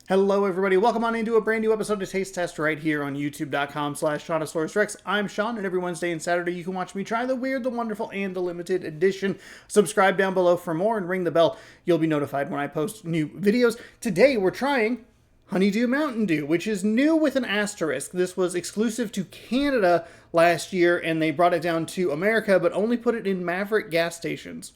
Hello everybody, welcome on into a brand new episode of Taste Test right here on youtube.com/Seannosaurus Rex. I'm Sean, and every Wednesday and Saturday you can watch me try the weird, the wonderful, and the limited edition. Subscribe down below for more and ring the bell. You'll be notified when I post new videos. Today we're trying Honeydew Mountain Dew, which is new with an asterisk. This was exclusive to Canada last year, and they brought it down to America, but only put it in Maverick gas stations.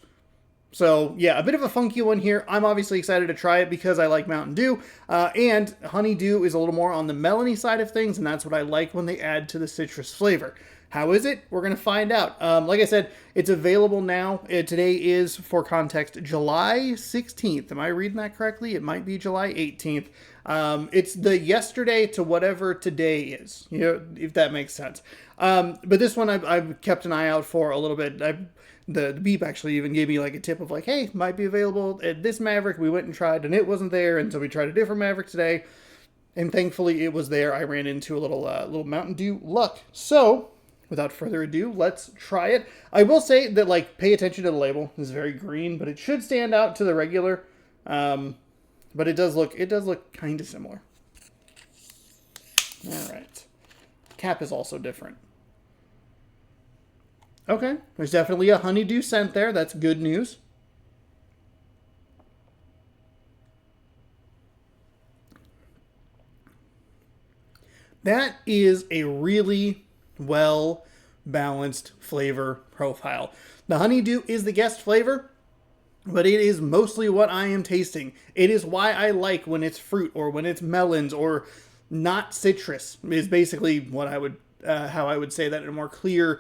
So, yeah, a bit of a funky one here. I'm obviously excited to try it because I like Mountain Dew, and Honeydew is a little more on the melony side of things, and that's what I like when they add to the citrus flavor. How is it? We're going to find out. Like I said, it's available now. Today is, for context, July 16th. Am I reading that correctly? It might be July 18th. It's the yesterday to whatever today is, you know, if that makes sense. But this one I've kept an eye out for a little bit. The beep actually even gave me like a tip of like, hey, might be available at this Maverick. We went and tried and it wasn't there, and so we tried a different Maverick today, and thankfully it was there. I ran into a little Mountain Dew luck. So without further ado, let's try it. I will say that, like, pay attention to the label. It's very green, but it should stand out to the regular. But it does look kind of similar. All right. Cap is also different. Okay, there's definitely a honeydew scent there. That's good news. That is a really well-balanced flavor profile. The honeydew is the guest flavor, but it is mostly what I am tasting. It is why I like when it's fruit or when it's melons or not citrus, is basically what I would, how I would say that in a more clear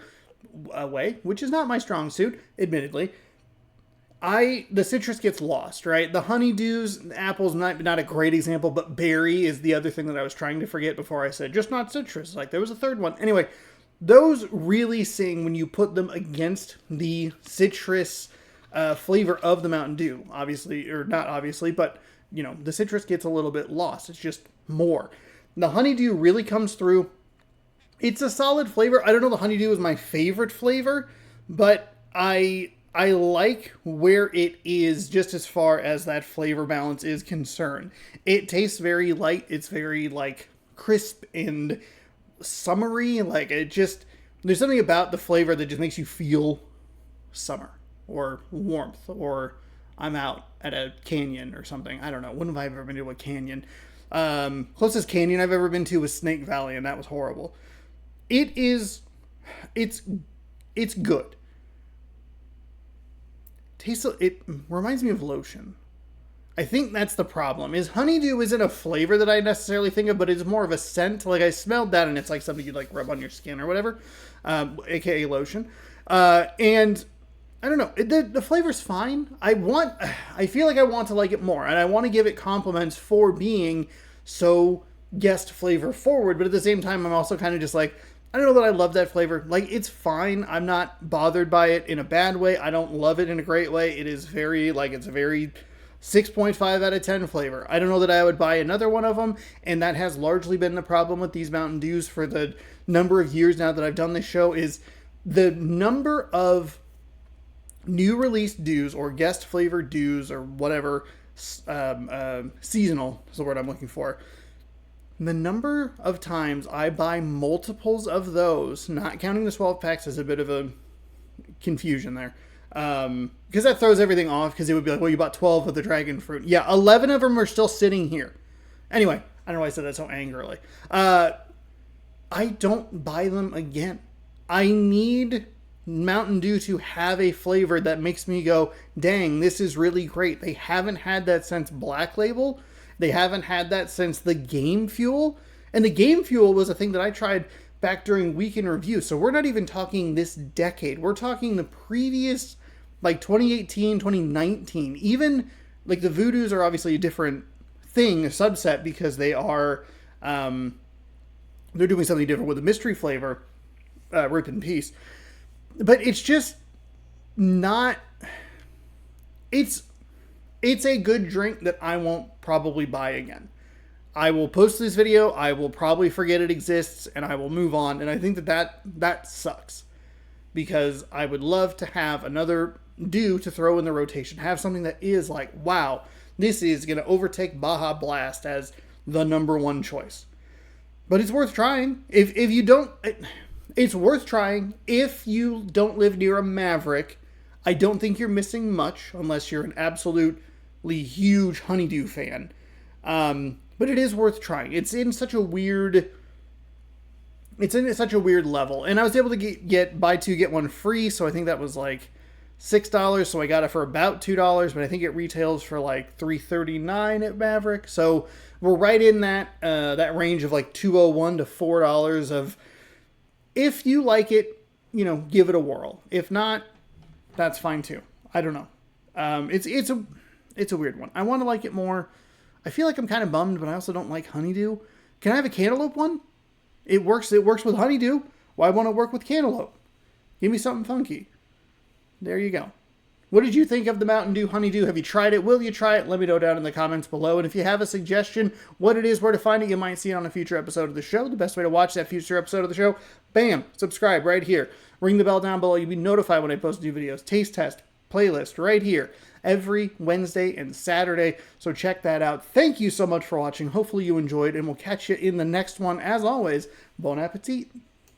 way, which is not my strong suit, admittedly. The citrus gets lost, right? The honeydews, apples, not a great example, but berry is the other thing that I was trying to forget before I said just not citrus. Like, there was a third one. Anyway, those really sing when you put them against the citrus flavor of the Mountain Dew. Obviously, or not obviously, but, you know, the citrus gets a little bit lost. It's just more. The honeydew really comes through. It's a solid flavor. I don't know, the honeydew is my favorite flavor, but I like where it is just as far as that flavor balance is concerned. It tastes very light. It's very, like, crisp and summery. Like, there's something about the flavor that just makes you feel summer or warmth, or I'm out at a canyon or something. I don't know. When have I ever been to a canyon? Closest canyon I've ever been to was Snake Valley, and that was horrible. It's good. It reminds me of lotion. I think that's the problem. Is honeydew isn't a flavor that I necessarily think of, but it's more of a scent. Like, I smelled that, and it's like something you'd like rub on your skin or whatever, aka lotion. And I don't know. The flavor's fine. I feel like I want to like it more, and I want to give it compliments for being so guest flavor forward. But at the same time, I'm also kind of just like, I don't know that I love that flavor. Like, it's fine. I'm not bothered by it in a bad way. I don't love it in a great way. It is very, like, it's a very 6.5 out of 10 flavor. I don't know that I would buy another one of them, and that has largely been the problem with these Mountain Dews for the number of years now that I've done this show, is the number of new release dews or guest flavor dews or whatever, seasonal is the word I'm looking for. The number of times I buy multiples of those, not counting the 12 packs, is a bit of a confusion there. Because that throws everything off, because it would be like, well, you bought 12 of the dragon fruit. Yeah, 11 of them are still sitting here. Anyway, I don't know why I said that so angrily. I don't buy them again. I need Mountain Dew to have a flavor that makes me go, dang, this is really great. They haven't had that since Black Label. They haven't had that since the Game Fuel. And the Game Fuel was a thing that I tried back during Week in Review. So we're not even talking this decade. We're talking the previous, like, 2018, 2019. Even, like, the Voodoos are obviously a different thing, a subset, because they are, they're doing something different with the mystery flavor, Rip in Peace. But it's just not, it's a good drink that I won't probably buy again. I will post this video, I will probably forget it exists, and I will move on. And I think that sucks, because I would love to have another Dew to throw in the rotation. Have something that is like, wow, this is going to overtake Baja Blast as the number one choice. But it's worth trying. If you don't, it's worth trying. If you don't live near a Maverick, I don't think you're missing much unless you're an absolutely huge Honeydew fan. But it is worth trying. It's in such a weird level. And I was able to get buy two, get one free. So I think that was like $6. So I got it for about $2, but I think it retails for like $3.39 at Maverick. So we're right in that range of like $2.01 to $4 of, if you like it, give it a whirl. If not, that's fine too. I don't know. It's a weird one. I want to like it more. I feel like I'm kind of bummed, but I also don't like Honeydew. Can I have a cantaloupe one? It works with Honeydew. Why won't it work with cantaloupe? Give me something funky. There you go. What did you think of the Mountain Dew Honeydew? Have you tried it? Will you try it? Let me know down in the comments below. And if you have a suggestion, what it is, where to find it, you might see it on a future episode of the show. The best way to watch that future episode of the show, bam, subscribe right here. Ring the bell down below. You'll be notified when I post new videos. Taste test playlist right here every Wednesday and Saturday. So check that out. Thank you so much for watching. Hopefully you enjoyed, and we'll catch you in the next one. As always, bon appetit.